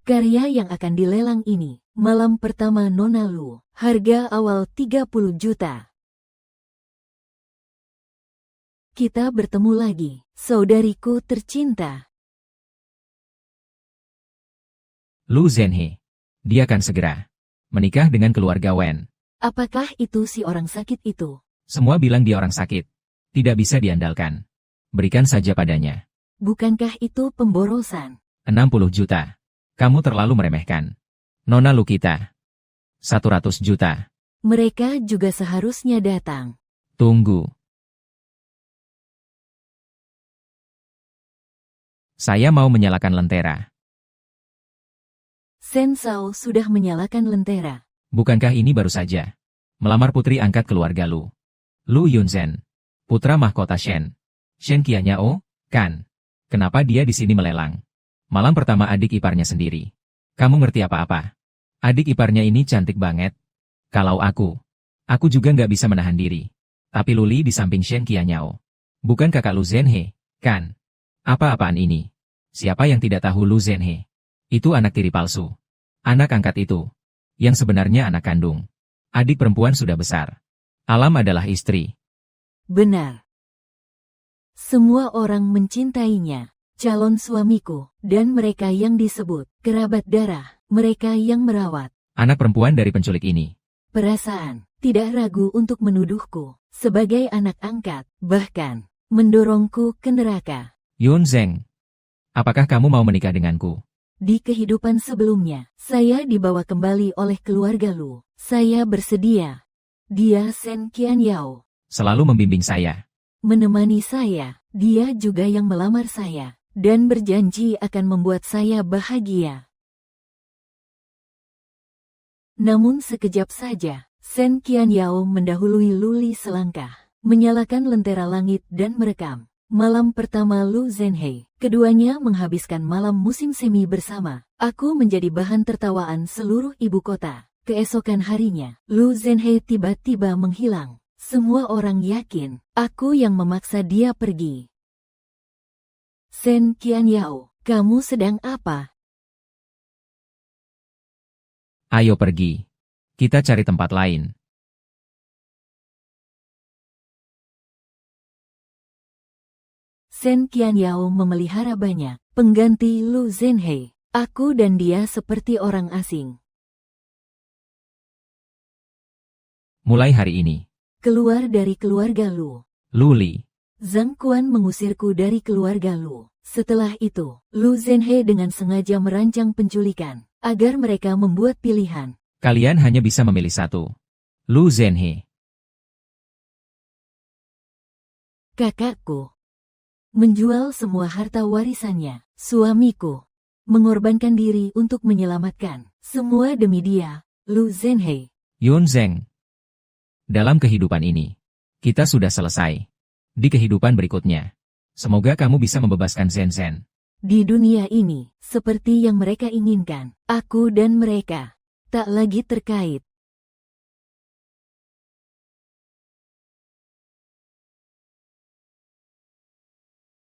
Karya yang akan dilelang ini, malam pertama Nona Lu, harga awal 30 juta. Kita bertemu lagi, saudariku tercinta. Lu Zhenhe. Dia akan segera menikah dengan keluarga Wen. Apakah itu si orang sakit itu? Semua bilang dia orang sakit. Tidak bisa diandalkan. Berikan saja padanya. Bukankah itu pemborosan? 60 juta. Kamu terlalu meremehkan. Nona Lu kita. 100 juta. Mereka juga seharusnya datang. Tunggu. Saya mau menyalakan lentera. Shen Shao sudah menyalakan lentera. Bukankah ini baru saja melamar putri angkat keluarga Lu? Lu Yunzhen. Putra mahkota Shen. Shen Qianyao, kan? Kenapa dia di sini melelang? Malam pertama adik iparnya sendiri. Kamu ngerti apa-apa? Adik iparnya ini cantik banget. Kalau aku juga nggak bisa menahan diri. Tapi Luli di samping Shen Qianyao. Bukan kakak Lu Zhenhe, kan? Apa-apaan ini? Siapa yang tidak tahu Lu Zhenhe? Itu anak tiri palsu. Anak angkat itu. Yang sebenarnya anak kandung. Adik perempuan sudah besar. Alam adalah istri. Benar. Semua orang mencintainya. Calon suamiku, dan mereka yang disebut kerabat darah, mereka yang merawat. Anak perempuan dari penculik ini. Perasaan, tidak ragu untuk menuduhku, sebagai anak angkat, bahkan, mendorongku ke neraka. Yunzhen. Apakah kamu mau menikah denganku? Di kehidupan sebelumnya, saya dibawa kembali oleh keluarga Lu. Saya bersedia. Dia Shen Qianyao. Selalu membimbing saya. Menemani saya, dia juga yang melamar saya. Dan berjanji akan membuat saya bahagia. Namun sekejap saja, Shen Qianyao mendahului Luli selangkah, menyalakan lentera langit dan merekam. Malam pertama Lu Zhenhe, keduanya menghabiskan malam musim semi bersama. Aku menjadi bahan tertawaan seluruh ibu kota. Keesokan harinya, Lu Zhenhe tiba-tiba menghilang. Semua orang yakin, aku yang memaksa dia pergi. Shen Qianyao, kamu sedang apa? Ayo pergi. Kita cari tempat lain. Shen Qianyao memelihara banyak pengganti Lu Zhenhe. Aku dan dia seperti orang asing. Mulai hari ini. Keluar dari keluarga Lu. Luli. Zhang Quan mengusirku dari keluarga Lu. Setelah itu, Lu Zhenhe dengan sengaja merancang penculikan, agar mereka membuat pilihan. Kalian hanya bisa memilih satu. Lu Zhenhe. Kakakku. Menjual semua harta warisannya, suamiku. Mengorbankan diri untuk menyelamatkan, semua demi dia, Lu Zhenhe. Yunzhen. Dalam kehidupan ini, kita sudah selesai. Di kehidupan berikutnya, semoga kamu bisa membebaskan Zhen. Di dunia ini, seperti yang mereka inginkan, aku dan mereka tak lagi terkait.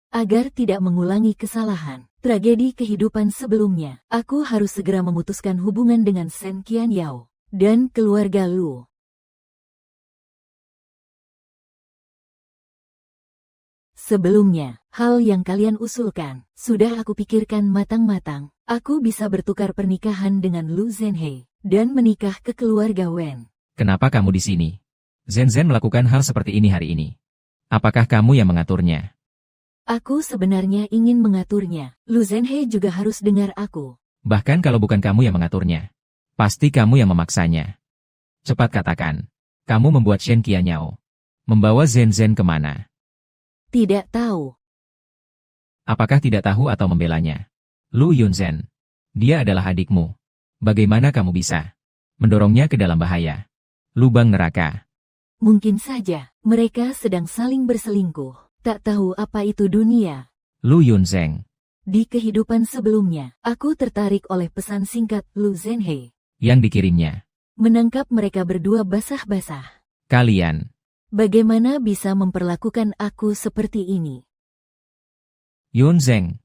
Agar tidak mengulangi kesalahan, tragedi kehidupan sebelumnya, aku harus segera memutuskan hubungan dengan Shen Qianyao dan keluarga Lu. Sebelumnya, hal yang kalian usulkan, sudah aku pikirkan matang-matang. Aku bisa bertukar pernikahan dengan Lu Zhenhe, dan menikah ke keluarga Wen. Kenapa kamu di sini? Zhen melakukan hal seperti ini hari ini. Apakah kamu yang mengaturnya? Aku sebenarnya ingin mengaturnya. Lu Zhenhe juga harus dengar aku. Bahkan kalau bukan kamu yang mengaturnya, pasti kamu yang memaksanya. Cepat katakan, kamu membuat Shen Qianyao membawa Zhen kemana? Tidak tahu. Apakah tidak tahu atau membelanya? Lu Yunzhen. Dia adalah adikmu. Bagaimana kamu bisa mendorongnya ke dalam bahaya? Lubang neraka. Mungkin saja, mereka sedang saling berselingkuh. Tak tahu apa itu dunia. Lu Yunzhen. Di kehidupan sebelumnya, aku tertarik oleh pesan singkat Lu Zhenhe. Yang dikirimnya. Menangkap mereka berdua basah-basah. Kalian. Bagaimana bisa memperlakukan aku seperti ini? Yunzhen.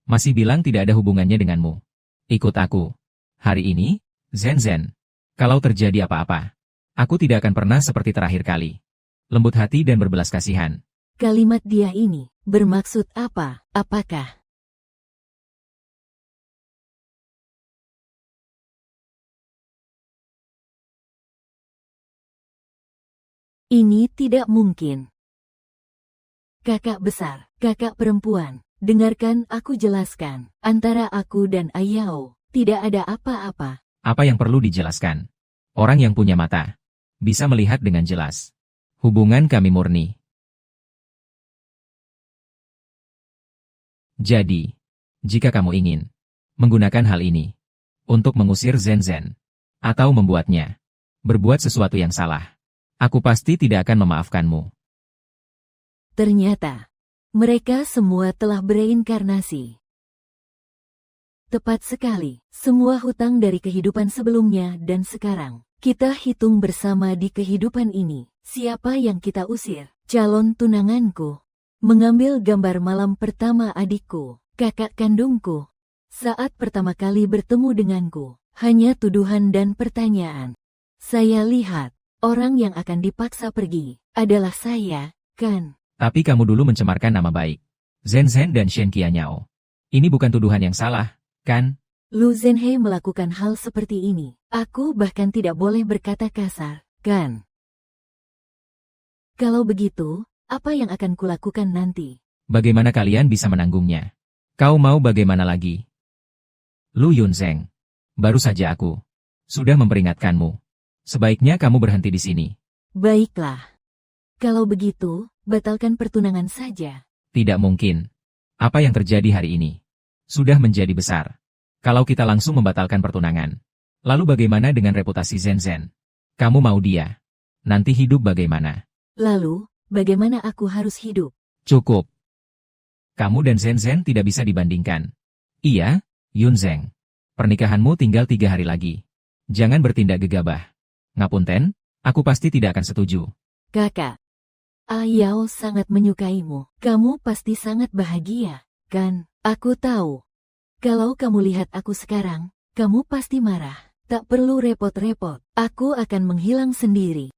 Masih bilang tidak ada hubungannya denganmu. Ikut aku. Hari ini, Zen. Kalau terjadi apa-apa, aku tidak akan pernah seperti terakhir kali. Lembut hati dan berbelas kasihan. Kalimat dia ini bermaksud apa? Apakah ini tidak mungkin? Kakak besar, kakak perempuan, dengarkan aku jelaskan. Antara aku dan Ayao, tidak ada apa-apa. Apa yang perlu dijelaskan? Orang yang punya mata bisa melihat dengan jelas. Hubungan kami murni. Jadi, jika kamu ingin menggunakan hal ini untuk mengusir Zen, atau membuatnya berbuat sesuatu yang salah, aku pasti tidak akan memaafkanmu. Ternyata, mereka semua telah bereinkarnasi. Tepat sekali, semua hutang dari kehidupan sebelumnya dan sekarang. Kita hitung bersama di kehidupan ini. Siapa yang kita usir? Calon tunanganku. Mengambil gambar malam pertama adikku, kakak kandungku. Saat pertama kali bertemu denganku, hanya tuduhan dan pertanyaan. Saya lihat, orang yang akan dipaksa pergi adalah saya, kan? Tapi kamu dulu mencemarkan nama baik Zen dan Shen Qianyao. Ini bukan tuduhan yang salah, kan? Lu Zhenhei melakukan hal seperti ini. Aku bahkan tidak boleh berkata kasar, kan? Kalau begitu, apa yang akan kulakukan nanti? Bagaimana kalian bisa menanggungnya? Kau mau bagaimana lagi? Lu Yunzeng, baru saja aku sudah memperingatkanmu. Sebaiknya kamu berhenti di sini. Baiklah. Kalau begitu, batalkan pertunangan saja. Tidak mungkin. Apa yang terjadi hari ini sudah menjadi besar. Kalau kita langsung membatalkan pertunangan, lalu bagaimana dengan reputasi Zen? Kamu mau dia nanti hidup bagaimana? Lalu, bagaimana aku harus hidup? Cukup. Kamu dan Zen tidak bisa dibandingkan. Iya, Yunzeng. Pernikahanmu tinggal 3 hari lagi. Jangan bertindak gegabah. Ngapunten, aku pasti tidak akan setuju. Kakak, Ayao sangat menyukaimu. Kamu pasti sangat bahagia, kan? Aku tahu. Kalau kamu lihat aku sekarang, kamu pasti marah. Tak perlu repot-repot. Aku akan menghilang sendiri.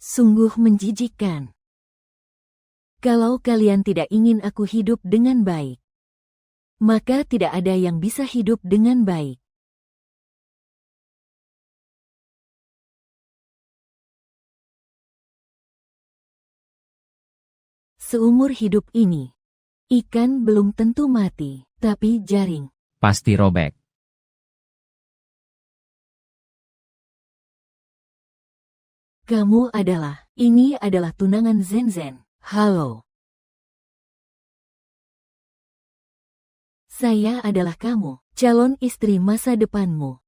Sungguh menjijikkan. Kalau kalian tidak ingin aku hidup dengan baik, maka tidak ada yang bisa hidup dengan baik. Seumur hidup ini, ikan belum tentu mati, tapi jaring pasti robek. Kamu ini adalah tunangan Zen. Halo. Saya adalah kamu, calon istri masa depanmu.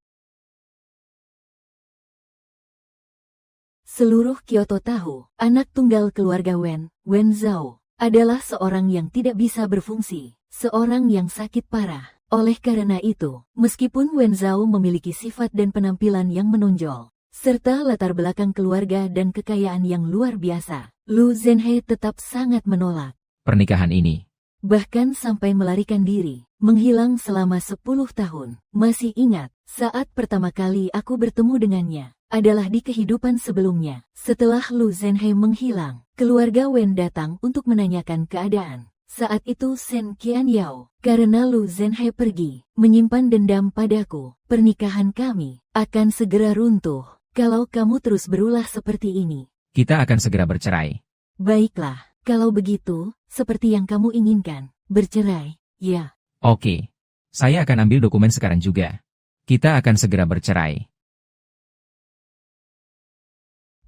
Seluruh Kyoto tahu, anak tunggal keluarga Wen Zhao, adalah seorang yang tidak bisa berfungsi, seorang yang sakit parah. Oleh karena itu, meskipun Wen Zhao memiliki sifat dan penampilan yang menonjol, serta latar belakang keluarga dan kekayaan yang luar biasa, Lu Zhenhei tetap sangat menolak pernikahan ini. Bahkan sampai melarikan diri, menghilang selama 10 tahun. Masih ingat, saat pertama kali aku bertemu dengannya, adalah di kehidupan sebelumnya. Setelah Lu Zhenhei menghilang, keluarga Wen datang untuk menanyakan keadaan. Saat itu Shen Qianyao, karena Lu Zhenhei pergi, menyimpan dendam padaku. Pernikahan kami akan segera runtuh kalau kamu terus berulah seperti ini. Kita akan segera bercerai. Baiklah, kalau begitu, seperti yang kamu inginkan, bercerai, ya. Oke. Saya akan ambil dokumen sekarang juga. Kita akan segera bercerai.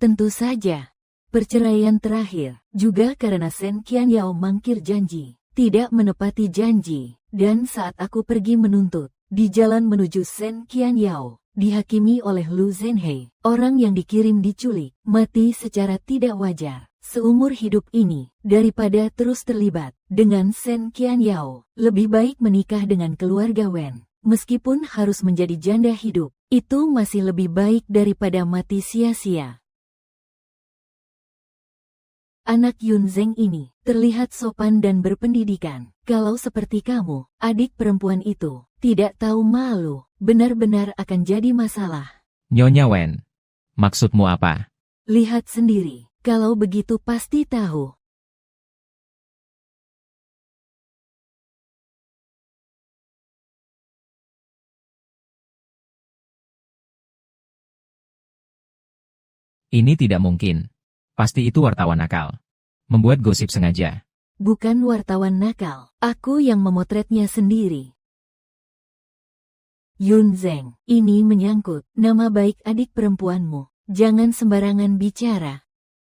Tentu saja. Perceraian terakhir, juga karena Shen Qianyao mangkir janji, tidak menepati janji, dan saat aku pergi menuntut, di jalan menuju Shen Qianyao, dihakimi oleh Lu Zhenhei, orang yang dikirim diculik, mati secara tidak wajar. Seumur hidup ini, daripada terus terlibat dengan Shen Qianyao, lebih baik menikah dengan keluarga Wen Meskipun harus menjadi janda hidup, itu masih lebih baik daripada mati sia-sia. Anak Yun Zeng ini terlihat sopan dan berpendidikan. Kalau seperti kamu, adik perempuan itu tidak tahu malu, benar-benar akan jadi masalah. Nyonya Wen, maksudmu apa? Lihat sendiri, kalau begitu pasti tahu. Ini tidak mungkin. Pasti itu wartawan nakal. Membuat gosip sengaja. Bukan wartawan nakal, aku yang memotretnya sendiri. Yun Zeng, ini menyangkut nama baik adik perempuanmu. Jangan sembarangan bicara.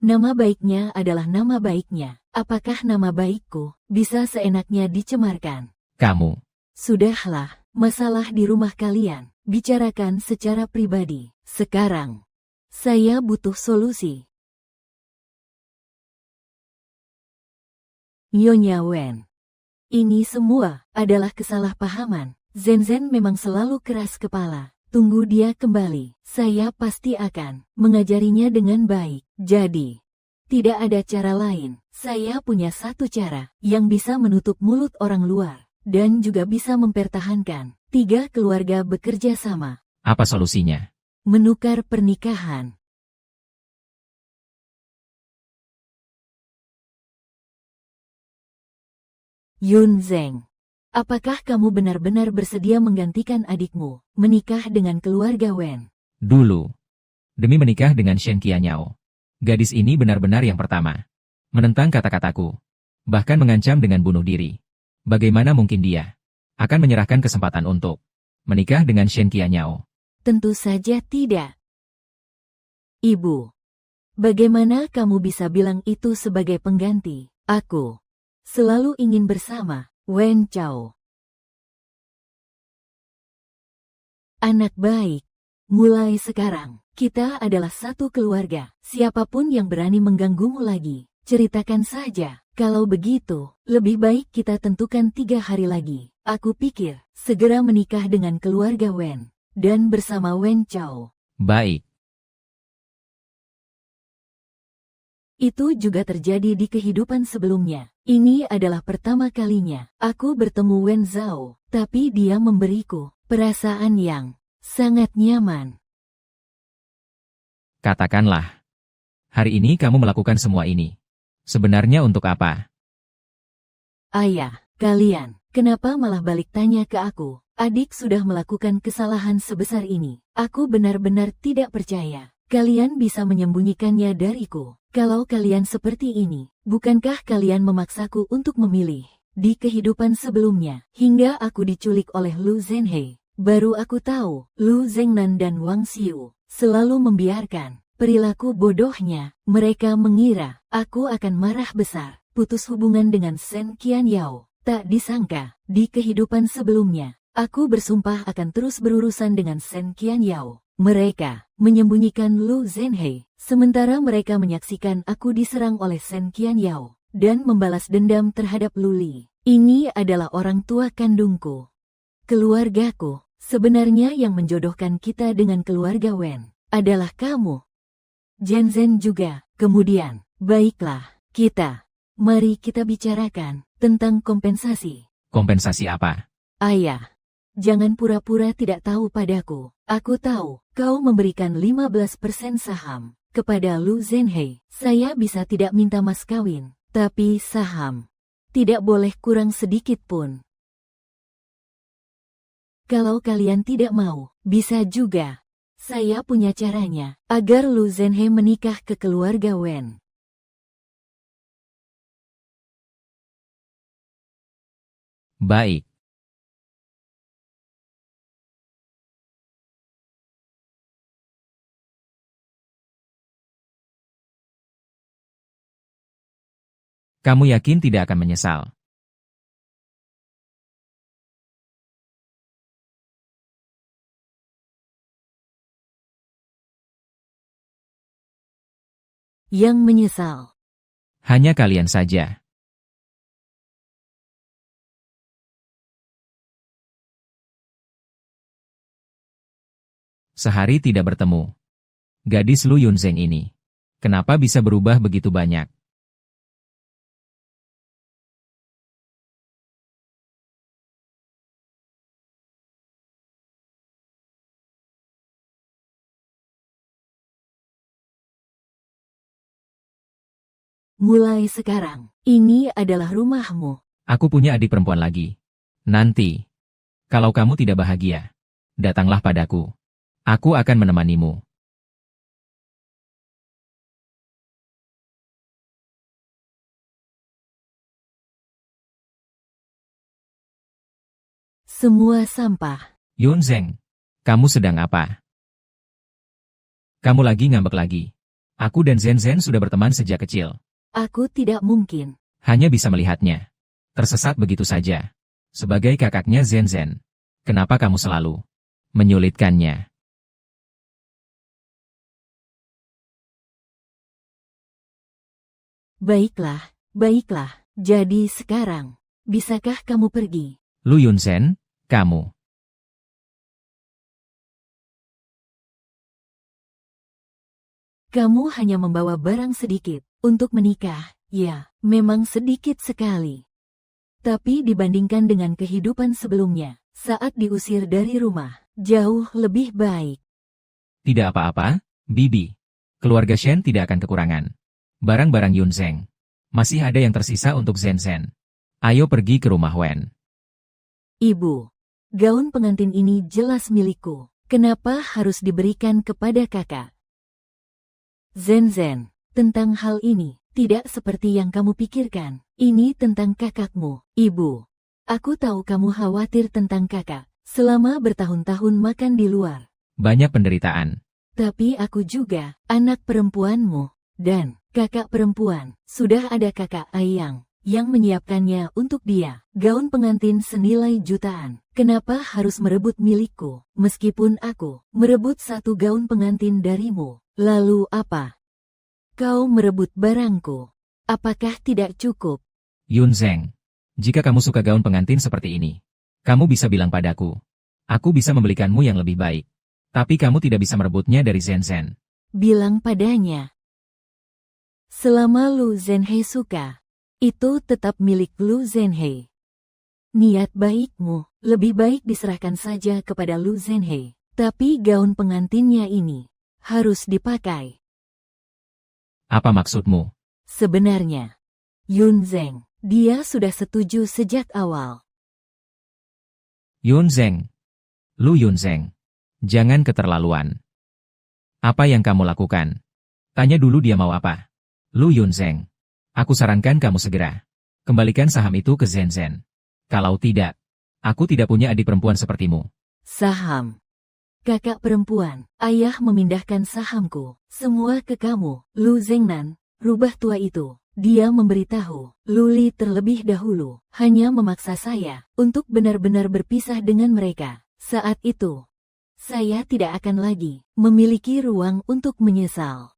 Nama baiknya adalah nama baiknya. Apakah nama baikku bisa seenaknya dicemarkan? Kamu. Sudahlah, masalah di rumah kalian, bicarakan secara pribadi. Sekarang, saya butuh solusi. Nyonya Wen. Ini semua adalah kesalahpahaman. Zhen memang selalu keras kepala. Tunggu dia kembali. Saya pasti akan mengajarinya dengan baik. Jadi, tidak ada cara lain. Saya punya satu cara yang bisa menutup mulut orang luar. Dan juga bisa mempertahankan 3 keluarga bekerja sama. Apa solusinya? Menukar pernikahan. Yun Zeng, apakah kamu benar-benar bersedia menggantikan adikmu menikah dengan keluarga Wen? Dulu. Demi menikah dengan Shen Qianyao. Gadis ini benar-benar yang pertama. Menentang kata-kataku. Bahkan mengancam dengan bunuh diri. Bagaimana mungkin dia akan menyerahkan kesempatan untuk menikah dengan Shen Qianyao? Tentu saja tidak. Ibu, bagaimana kamu bisa bilang itu sebagai pengganti? Aku selalu ingin bersama Wen Chao. Anak baik, mulai sekarang, kita adalah satu keluarga. Siapapun yang berani mengganggumu lagi, ceritakan saja. Kalau begitu, lebih baik kita tentukan 3 hari lagi. Aku pikir, segera menikah dengan keluarga Wen, dan bersama Wen Chao. Baik. Itu juga terjadi di kehidupan sebelumnya. Ini adalah pertama kalinya aku bertemu Wen Zhao, tapi dia memberiku perasaan yang sangat nyaman. Katakanlah. Hari ini kamu melakukan semua ini. Sebenarnya untuk apa? Ayah, kalian, kenapa malah balik tanya ke aku? Adik sudah melakukan kesalahan sebesar ini. Aku benar-benar tidak percaya. Kalian bisa menyembunyikannya dariku. Kalau kalian seperti ini, bukankah kalian memaksaku untuk memilih? Di kehidupan sebelumnya, hingga aku diculik oleh Lu Zhenhei, baru aku tahu, Lu Zhengnan dan Wang Xiu selalu membiarkan perilaku bodohnya. Mereka mengira aku akan marah besar, putus hubungan dengan Shen Qianyao. Tak disangka, di kehidupan sebelumnya, aku bersumpah akan terus berurusan dengan Shen Qianyao. Mereka menyembunyikan Lu Zhenhei, sementara mereka menyaksikan aku diserang oleh Shen Qianyao dan membalas dendam terhadap Lu Li. Ini adalah orang tua kandungku. Keluargaku, sebenarnya yang menjodohkan kita dengan keluarga Wen adalah kamu. Zhen juga. Kemudian, baiklah, mari kita bicarakan tentang kompensasi. Kompensasi apa? Ayah, jangan pura-pura tidak tahu padaku. Aku tahu, kau memberikan 15% saham kepada Lu Zhenhei. Saya bisa tidak minta mas kawin, tapi saham tidak boleh kurang sedikit pun. Kalau kalian tidak mau, bisa juga. Saya punya caranya, agar Lu Zhenhei menikah ke keluarga Wen. Baik. Kamu yakin tidak akan menyesal? Yang menyesal. Hanya kalian saja. Sehari tidak bertemu. Gadis Lu Yunzeng ini. Kenapa bisa berubah begitu banyak? Mulai sekarang, ini adalah rumahmu. Aku punya adik perempuan lagi. Nanti, kalau kamu tidak bahagia, datanglah padaku. Aku akan menemanimu. Semua sampah. Yunzeng, kamu sedang apa? Kamu lagi ngambek lagi. Aku dan Zen sudah berteman sejak kecil. Aku tidak mungkin. Hanya bisa melihatnya. Tersesat begitu saja. Sebagai kakaknya Zen, kenapa kamu selalu menyulitkannya? Baiklah, baiklah. Jadi sekarang, bisakah kamu pergi? Lu Yunzhen, kamu. Kamu hanya membawa barang sedikit untuk menikah. Ya, memang sedikit sekali. Tapi dibandingkan dengan kehidupan sebelumnya, saat diusir dari rumah, jauh lebih baik. Tidak apa-apa, Bibi. Keluarga Shen tidak akan kekurangan. Barang-barang Yunzeng. Masih ada yang tersisa untuk Zen. Ayo pergi ke rumah Wen. Ibu, gaun pengantin ini jelas milikku. Kenapa harus diberikan kepada kakak? Zen, tentang hal ini, tidak seperti yang kamu pikirkan. Ini tentang kakakmu, Ibu. Aku tahu kamu khawatir tentang kakak, selama bertahun-tahun makan di luar. Banyak penderitaan. Tapi aku juga, anak perempuanmu, dan kakak perempuan. Sudah ada kakak Ayang yang menyiapkannya untuk dia. Gaun pengantin senilai jutaan. Kenapa harus merebut milikku, meskipun aku merebut satu gaun pengantin darimu? Lalu apa? Kau merebut barangku. Apakah tidak cukup? Yunzeng, jika kamu suka gaun pengantin seperti ini, kamu bisa bilang padaku. Aku bisa membelikanmu yang lebih baik. Tapi kamu tidak bisa merebutnya dari Zen. Bilang padanya. Selama Lu Zhenhe suka, itu tetap milik Lu Zhenhe. Niat baikmu, lebih baik diserahkan saja kepada Lu Zhenhe. Tapi gaun pengantinnya ini harus dipakai. Apa maksudmu? Sebenarnya, Yunzeng, dia sudah setuju sejak awal. Yunzeng. Lu Yunzeng. Jangan keterlaluan. Apa yang kamu lakukan? Tanya dulu dia mau apa. Lu Yunzeng. Aku sarankan kamu segera kembalikan saham itu ke Zen. Kalau tidak, aku tidak punya adik perempuan sepertimu. Saham. Kakak perempuan, ayah memindahkan sahamku, semua ke kamu, Lu Zengnan, rubah tua itu. Dia memberitahu, Luli terlebih dahulu, hanya memaksa saya untuk benar-benar berpisah dengan mereka. Saat itu, saya tidak akan lagi memiliki ruang untuk menyesal.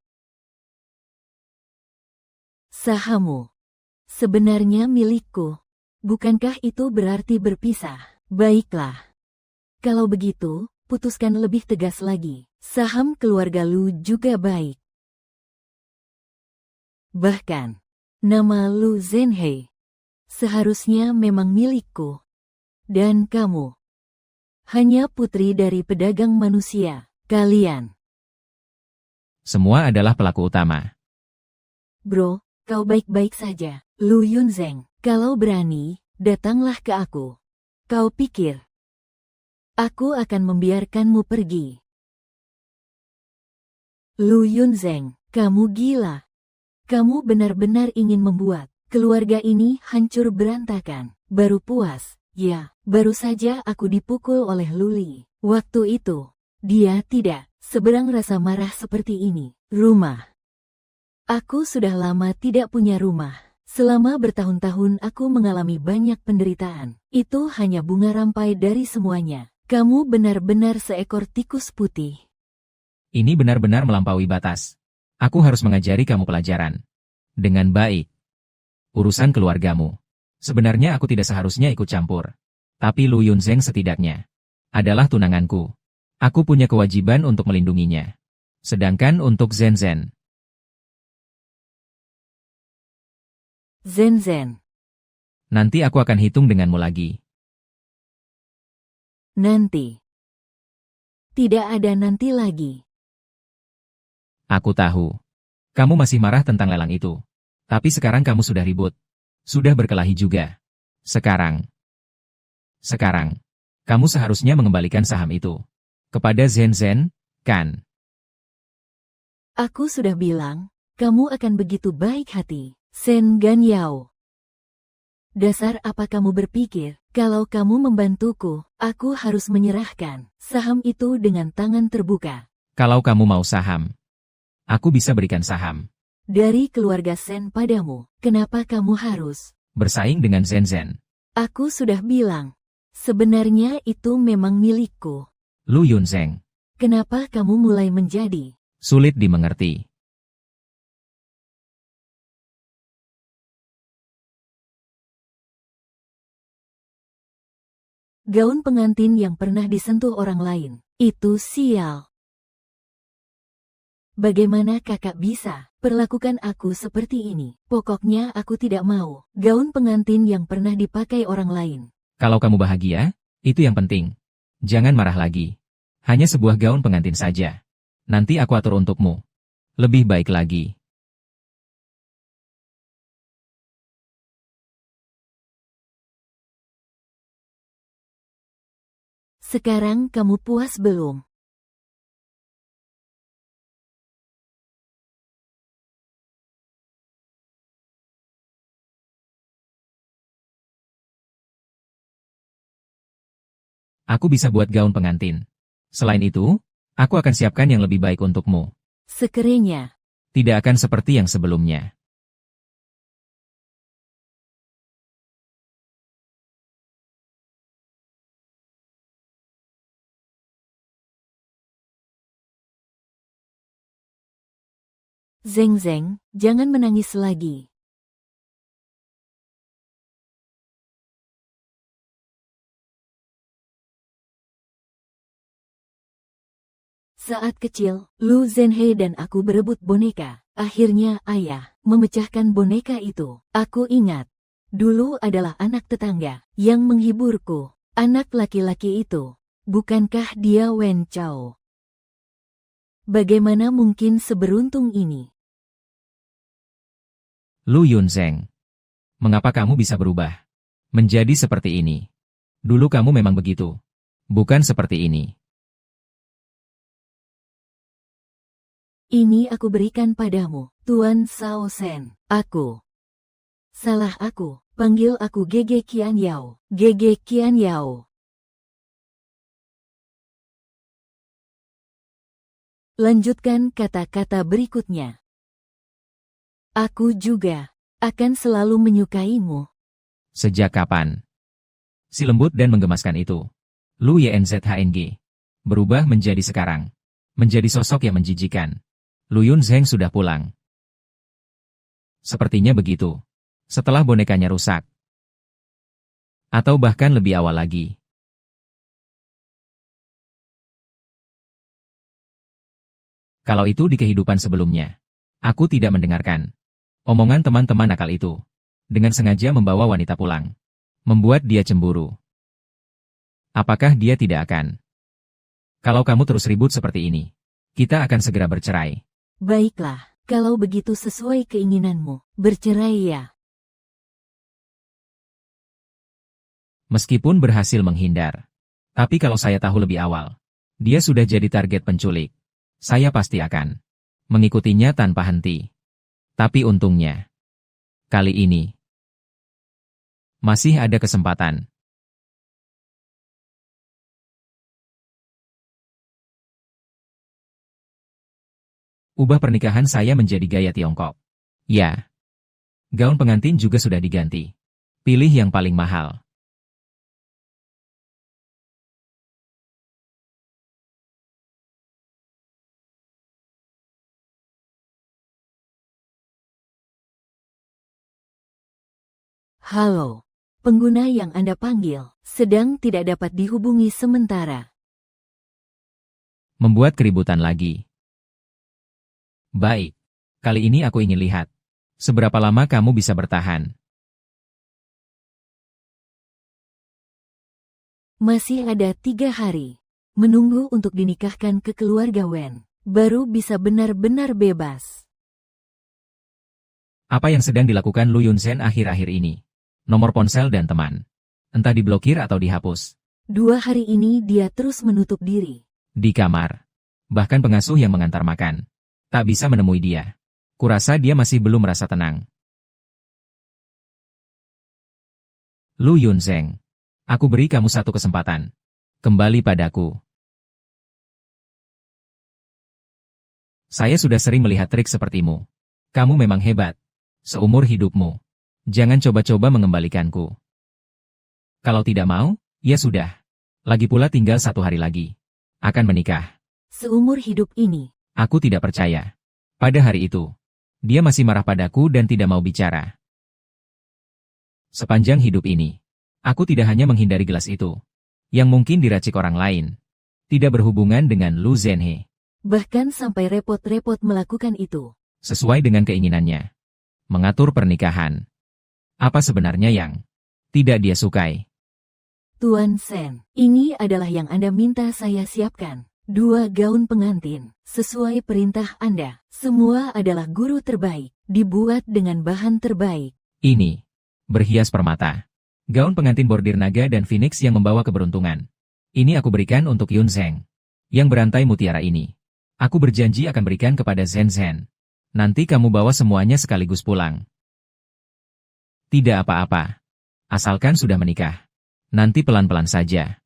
Sahammu sebenarnya milikku. Bukankah itu berarti berpisah? Baiklah. Kalau begitu, putuskan lebih tegas lagi. Saham keluarga Lu juga baik. Bahkan, nama Lu Zhenhe seharusnya memang milikku. Dan kamu hanya putri dari pedagang manusia, kalian. Semua adalah pelaku utama. Bro, kau baik-baik saja. Lu Yunzeng, kalau berani, datanglah ke aku. Kau pikir aku akan membiarkanmu pergi? Lu Yunzeng, kamu gila. Kamu benar-benar ingin membuat keluarga ini hancur berantakan. Baru puas, ya, baru saja aku dipukul oleh Luli. Waktu itu, dia tidak seberang rasa marah seperti ini. Rumah. Aku sudah lama tidak punya rumah. Selama bertahun-tahun aku mengalami banyak penderitaan. Itu hanya bunga rampai dari semuanya. Kamu benar-benar seekor tikus putih. Ini benar-benar melampaui batas. Aku harus mengajari kamu pelajaran. Dengan baik. Urusan keluargamu. Sebenarnya aku tidak seharusnya ikut campur. Tapi Lu Yunzeng setidaknya adalah tunanganku. Aku punya kewajiban untuk melindunginya. Sedangkan untuk Zen-Zen, Zen-Zen, nanti aku akan hitung denganmu lagi. nanti. Tidak ada nanti lagi. Aku tahu. Kamu masih marah tentang lelang itu. Tapi sekarang kamu sudah ribut. Sudah berkelahi juga. Sekarang, kamu seharusnya mengembalikan saham itu. Kepada Zen-Zen, kan? Aku sudah bilang, kamu akan begitu baik hati, Sen Ganyao. Dasar apa kamu berpikir, kalau kamu membantuku, aku harus menyerahkan saham itu dengan tangan terbuka. Kalau kamu mau saham, aku bisa berikan saham. Dari keluarga Sen padamu, kenapa kamu harus? Bersaing dengan Zen-Zen. Aku sudah bilang, sebenarnya itu memang milikku. Lu Yunzeng. Kenapa kamu mulai menjadi? Sulit dimengerti. Gaun pengantin yang pernah disentuh orang lain, itu sial. Bagaimana kakak bisa perlakukan aku seperti ini? Pokoknya aku tidak mau gaun pengantin yang pernah dipakai orang lain. Kalau kamu bahagia, itu yang penting. Jangan marah lagi. Hanya sebuah gaun pengantin saja. Nanti aku atur untukmu. Lebih baik lagi. Sekarang kamu puas belum? Aku bisa buat gaun pengantin. Selain itu, aku akan siapkan yang lebih baik untukmu. Sekerenya. Tidak akan seperti yang sebelumnya. Zeng-Zeng, jangan menangis lagi. Saat kecil, Lu Zhenhei dan aku berebut boneka. Akhirnya ayah memecahkan boneka itu. Aku ingat, dulu adalah anak tetangga yang menghiburku. Anak laki-laki itu, bukankah dia Wen Chao? Bagaimana mungkin seberuntung ini? Lu Yunzeng. Mengapa kamu bisa berubah? Menjadi seperti ini. Dulu kamu memang begitu. Bukan seperti ini. Ini aku berikan padamu, Tuan Sao Sen. Aku. Salah aku, panggil aku Gege Qian Yao. Gege Qian Yao. Lanjutkan kata-kata berikutnya. Aku juga akan selalu menyukaimu. Sejak kapan? Si lembut dan menggemaskan itu. Lu YNZHNG. Berubah menjadi sekarang. Menjadi sosok yang menjijikan. Lu Yunzeng sudah pulang. Sepertinya begitu. Setelah bonekanya rusak. Atau bahkan lebih awal lagi. Kalau itu di kehidupan sebelumnya. Aku tidak mendengarkan omongan teman-teman nakal itu. Dengan sengaja membawa wanita pulang. Membuat dia cemburu. Apakah dia tidak akan? Kalau kamu terus ribut seperti ini, kita akan segera bercerai. Baiklah, kalau begitu sesuai keinginanmu, bercerai ya. Meskipun berhasil menghindar. Tapi kalau saya tahu lebih awal, dia sudah jadi target penculik. Saya pasti akan mengikutinya tanpa henti. Tapi untungnya, kali ini, masih ada kesempatan. Ubah pernikahan saya menjadi gaya Tiongkok. Ya. Gaun pengantin juga sudah diganti. Pilih yang paling mahal. Halo. Pengguna yang Anda panggil sedang tidak dapat dihubungi sementara. Membuat keributan lagi. Baik. Kali ini aku ingin lihat. Seberapa lama kamu bisa bertahan? Masih ada 3 hari. Menunggu untuk dinikahkan ke keluarga Wen. Baru bisa benar-benar bebas. Apa yang sedang dilakukan Lu Yunzhen akhir-akhir ini? Nomor ponsel dan teman. Entah diblokir atau dihapus. 2 hari ini dia terus menutup diri. Di kamar. Bahkan pengasuh yang mengantar makan. Tak bisa menemui dia. Kurasa dia masih belum merasa tenang. Lu Yunzhen. Aku beri kamu satu kesempatan. Kembali padaku. Saya sudah sering melihat trik sepertimu. Kamu memang hebat. Seumur hidupmu. Jangan coba-coba mengembalikanku. Kalau tidak mau, ya sudah. Lagi pula tinggal 1 hari lagi. Akan menikah. Seumur hidup ini. Aku tidak percaya. Pada hari itu, dia masih marah padaku dan tidak mau bicara. Sepanjang hidup ini, aku tidak hanya menghindari gelas itu, yang mungkin diracik orang lain. Tidak berhubungan dengan Lu Zhenhe. Bahkan sampai repot-repot melakukan itu. Sesuai dengan keinginannya. Mengatur pernikahan. Apa sebenarnya yang tidak dia sukai? Tuan Sen, ini adalah yang Anda minta saya siapkan. 2 gaun pengantin, sesuai perintah Anda. Semua adalah guru terbaik, dibuat dengan bahan terbaik. Ini, berhias permata. Gaun pengantin bordir naga dan phoenix yang membawa keberuntungan. Ini aku berikan untuk Yunzhen. Yang berantai mutiara ini. Aku berjanji akan berikan kepada Zhen. Nanti kamu bawa semuanya sekaligus pulang. Tidak apa-apa. Asalkan sudah menikah. Nanti pelan-pelan saja.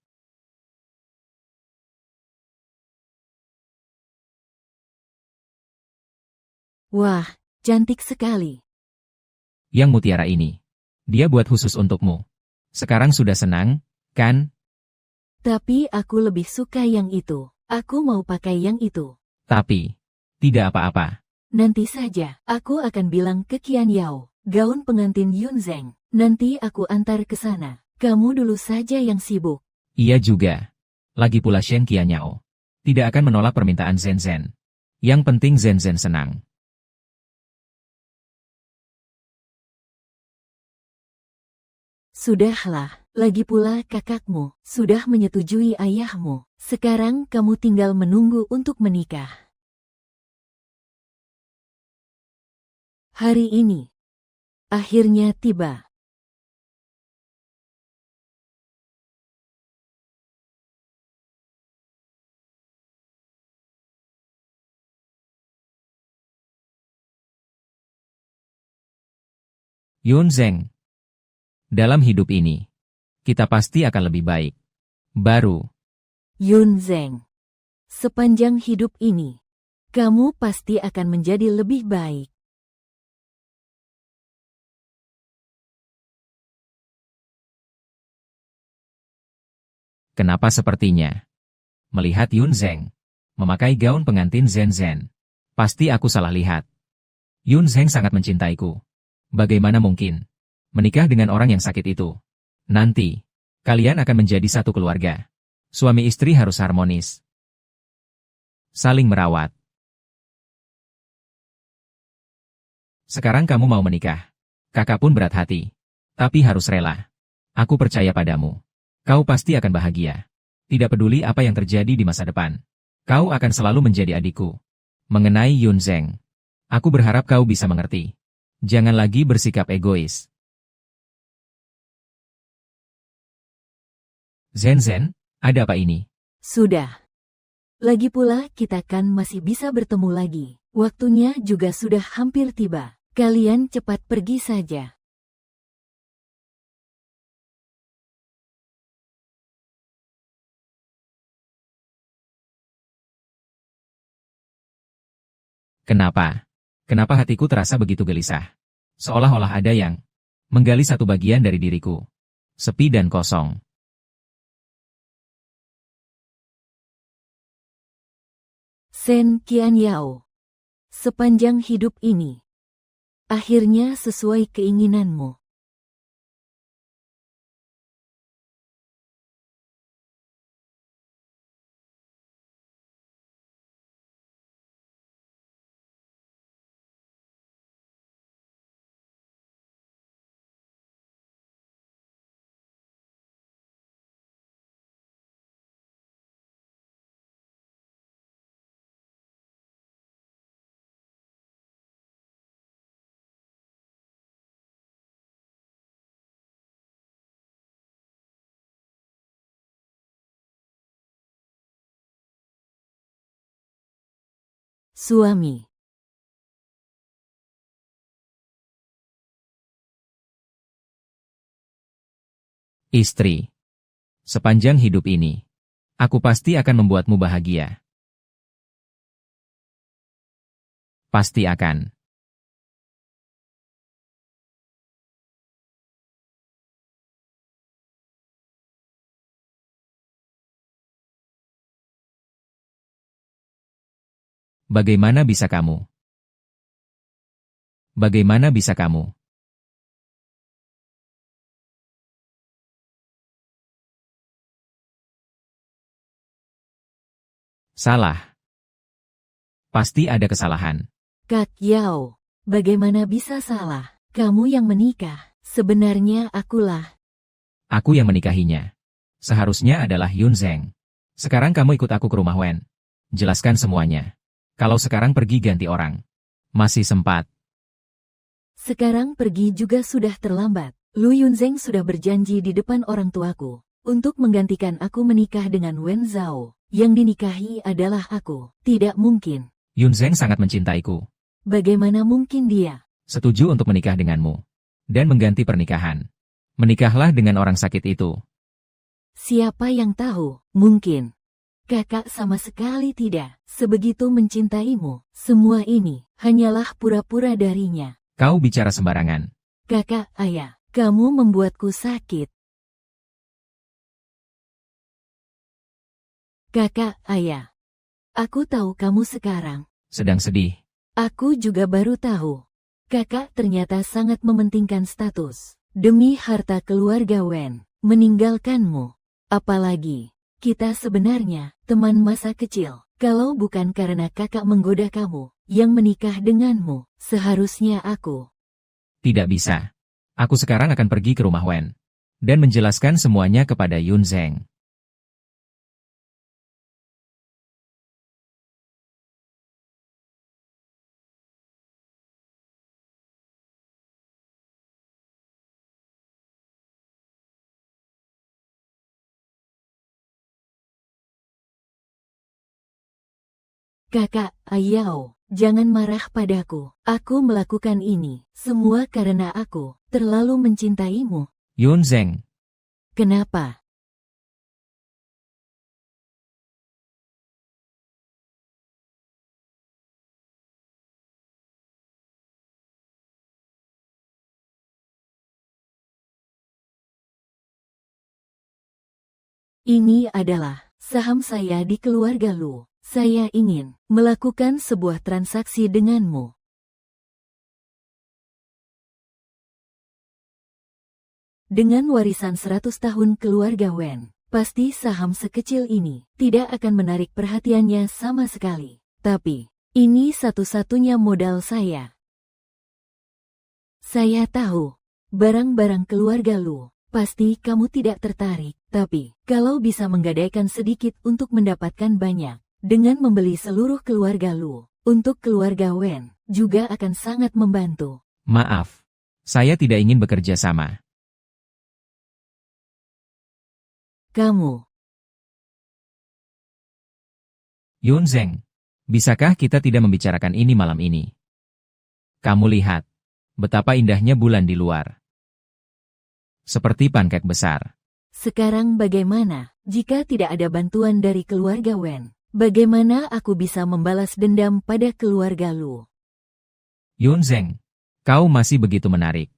Wah, cantik sekali. Yang mutiara ini. Dia buat khusus untukmu. Sekarang sudah senang, kan? Tapi aku lebih suka yang itu. Aku mau pakai yang itu. Tapi, tidak apa-apa. Nanti saja, aku akan bilang ke Qian Yao, gaun pengantin Yunzhen. Nanti aku antar ke sana. Kamu dulu saja yang sibuk. Iya juga. Lagi pula Shen Qianyao tidak akan menolak permintaan Zhen. Yang penting Zhen senang. Sudahlah, lagi pula kakakmu sudah menyetujui ayahmu. Sekarang kamu tinggal menunggu untuk menikah. Hari ini, akhirnya tiba. Yunzhen. Dalam hidup ini, kita pasti akan lebih baik. Baru. Yunzhen. Sepanjang hidup ini, kamu pasti akan menjadi lebih baik. Kenapa sepertinya? Melihat Yunzhen memakai gaun pengantin Zhen. Pasti aku salah lihat. Yunzhen sangat mencintaiku. Bagaimana mungkin menikah dengan orang yang sakit itu? Nanti, kalian akan menjadi satu keluarga. Suami istri harus harmonis. Saling merawat. Sekarang kamu mau menikah. Kakak pun berat hati. Tapi harus rela. Aku percaya padamu. Kau pasti akan bahagia. Tidak peduli apa yang terjadi di masa depan. Kau akan selalu menjadi adikku. Mengenai Yunzhen, aku berharap kau bisa mengerti. Jangan lagi bersikap egois. Zhen, ada apa ini? Sudah. Lagi pula kita kan masih bisa bertemu lagi. Waktunya juga sudah hampir tiba. Kalian cepat pergi saja. Kenapa? Kenapa hatiku terasa begitu gelisah? Seolah-olah ada yang menggali satu bagian dari diriku. Sepi dan kosong. Sen Qianyao. Sepanjang hidup ini, akhirnya sesuai keinginanmu. suami. Istri. Sepanjang hidup ini, aku pasti akan membuatmu bahagia. Pasti akan. Bagaimana bisa kamu? Bagaimana bisa kamu? Salah. Pasti ada kesalahan. Kak Yao, bagaimana bisa salah? Kamu yang menikah. Sebenarnya akulah. Aku yang menikahinya. Seharusnya adalah Yun Zeng. Sekarang kamu ikut aku ke rumah Wen. Jelaskan semuanya. Kalau sekarang pergi ganti orang. Masih sempat. Sekarang pergi juga sudah terlambat. Lu Yunzeng sudah berjanji di depan orang tuaku untuk menggantikan aku menikah dengan Wen Zhao. Yang dinikahi adalah aku. Tidak mungkin. Yun Zeng sangat mencintaiku. Bagaimana mungkin dia? Setuju untuk menikah denganmu. Dan mengganti pernikahan. Menikahlah dengan orang sakit itu. Siapa yang tahu? Mungkin. Kakak sama sekali tidak sebegitu mencintaimu. Semua ini hanyalah pura-pura darinya. Kau bicara sembarangan. Kakak, ayah, kamu membuatku sakit. Kakak, ayah. Aku tahu kamu sekarang. Sedang sedih. Aku juga baru tahu. Kakak ternyata sangat mementingkan status. Demi harta keluarga Wen, meninggalkanmu. Apalagi, kita sebenarnya teman masa kecil. Kalau bukan karena kakak menggoda kamu, yang menikah denganmu, seharusnya aku. Tidak bisa. Aku sekarang akan pergi ke rumah Wen. Dan menjelaskan semuanya kepada Yun Zeng. Kakak, Ayao, jangan marah padaku. Aku melakukan ini semua karena aku terlalu mencintaimu. Yun Zeng. Kenapa? Ini adalah saham saya di keluarga Lu. Saya ingin melakukan sebuah transaksi denganmu. Dengan warisan 100 tahun keluarga Wen, pasti saham sekecil ini tidak akan menarik perhatiannya sama sekali. Tapi, ini satu-satunya modal saya. Saya tahu, barang-barang keluarga Lu, pasti kamu tidak tertarik. Tapi, kalau bisa menggadaikan sedikit untuk mendapatkan banyak, dengan membeli seluruh keluarga Lu, untuk keluarga Wen, juga akan sangat membantu. Maaf. Saya tidak ingin bekerja sama. Kamu, Yun Zeng. Bisakah kita tidak membicarakan ini malam ini? Kamu lihat. Betapa indahnya bulan di luar. Seperti pankek besar. sekarang bagaimana jika tidak ada bantuan dari keluarga Wen? Bagaimana aku bisa membalas dendam pada keluarga Lu? Yun Zeng. Kau masih begitu menarik.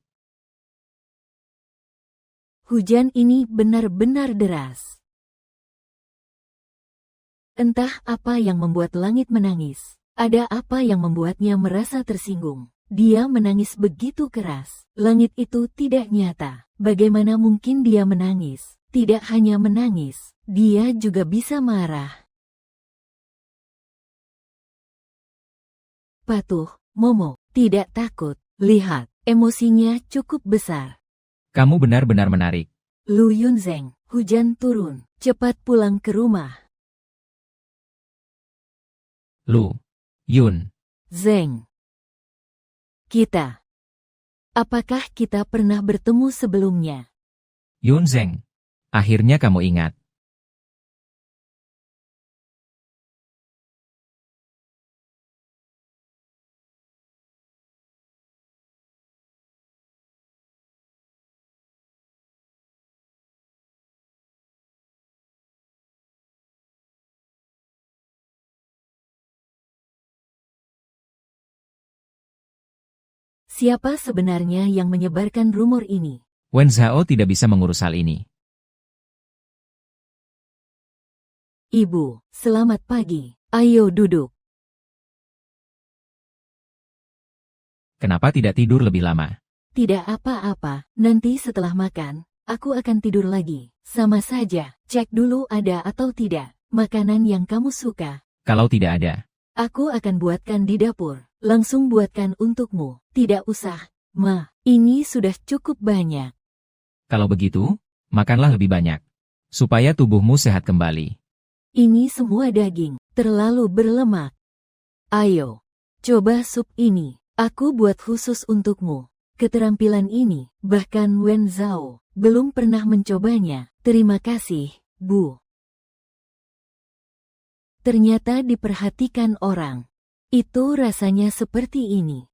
Hujan ini benar-benar deras. Entah apa yang membuat langit menangis. Ada apa yang membuatnya merasa tersinggung. Dia menangis begitu keras. Langit itu tidak nyata. Bagaimana mungkin dia menangis? Tidak hanya menangis, dia juga bisa marah. Patuh, Momo, tidak takut. Lihat, emosinya cukup besar. Kamu benar-benar menarik. Lu Yunzeng, hujan turun. Cepat pulang ke rumah. Lu. Yun. Zeng. Kita. Apakah kita pernah bertemu sebelumnya? Yun Zeng. Akhirnya kamu ingat. Siapa sebenarnya yang menyebarkan rumor ini? Wen Zhao tidak bisa mengurus hal ini. Ibu, selamat pagi. Ayo duduk. Kenapa tidak tidur lebih lama? Tidak apa-apa, nanti setelah makan, aku akan tidur lagi. Sama saja, cek dulu ada atau tidak makanan yang kamu suka. Kalau tidak ada, Aku akan buatkan di dapur. Langsung buatkan untukmu. Tidak usah, Ma. Ini sudah cukup banyak. kalau begitu, makanlah lebih banyak. Supaya tubuhmu sehat kembali. Ini semua daging, terlalu berlemak. Ayo, coba sup ini. Aku buat khusus untukmu. Keterampilan ini, bahkan Wen Zhao, belum pernah mencobanya. Terima kasih, Bu. Ternyata diperhatikan orang. Itu rasanya seperti ini.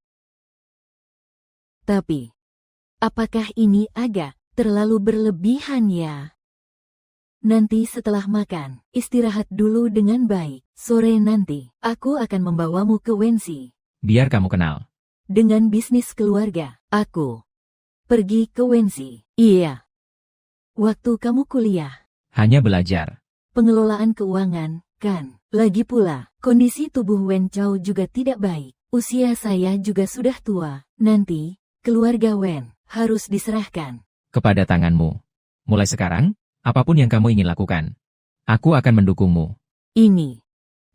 Tapi, apakah ini agak terlalu berlebihan ya? Nanti setelah makan, istirahat dulu dengan baik. Sore nanti, aku akan membawamu ke Wensi. Biar kamu kenal. Dengan bisnis keluarga, aku pergi ke Wensi. Iya. Waktu kamu kuliah, Hanya belajar. pengelolaan keuangan, kan? Lagi pula, kondisi tubuh Wen Chao juga tidak baik. Usia saya juga sudah tua. Nanti, keluarga Wen harus diserahkan. Kepada tanganmu. Mulai sekarang, apapun yang kamu ingin lakukan, aku akan mendukungmu. Ini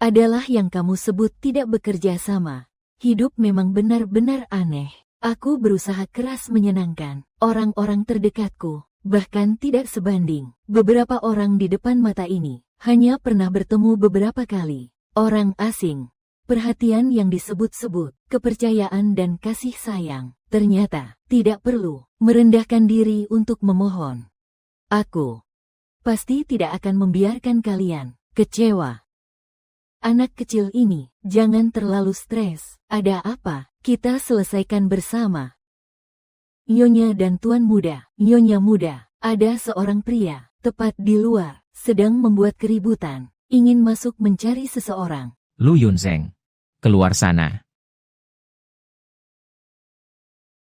adalah yang kamu sebut tidak bekerja sama. Hidup memang benar-benar aneh. Aku berusaha keras menyenangkan orang-orang terdekatku, bahkan tidak sebanding. Beberapa orang di depan mata ini hanya pernah bertemu beberapa kali. Orang asing, perhatian yang disebut-sebut, kepercayaan dan kasih sayang. Ternyata, tidak perlu merendahkan diri untuk memohon. Aku pasti tidak akan membiarkan kalian kecewa. Anak kecil ini, jangan terlalu stres. Ada apa? Kita selesaikan bersama. Nyonya dan Tuan Muda, Nyonya Muda, ada seorang pria, tepat di luar, sedang membuat keributan, ingin masuk mencari seseorang. Lu Yunzeng. Keluar sana.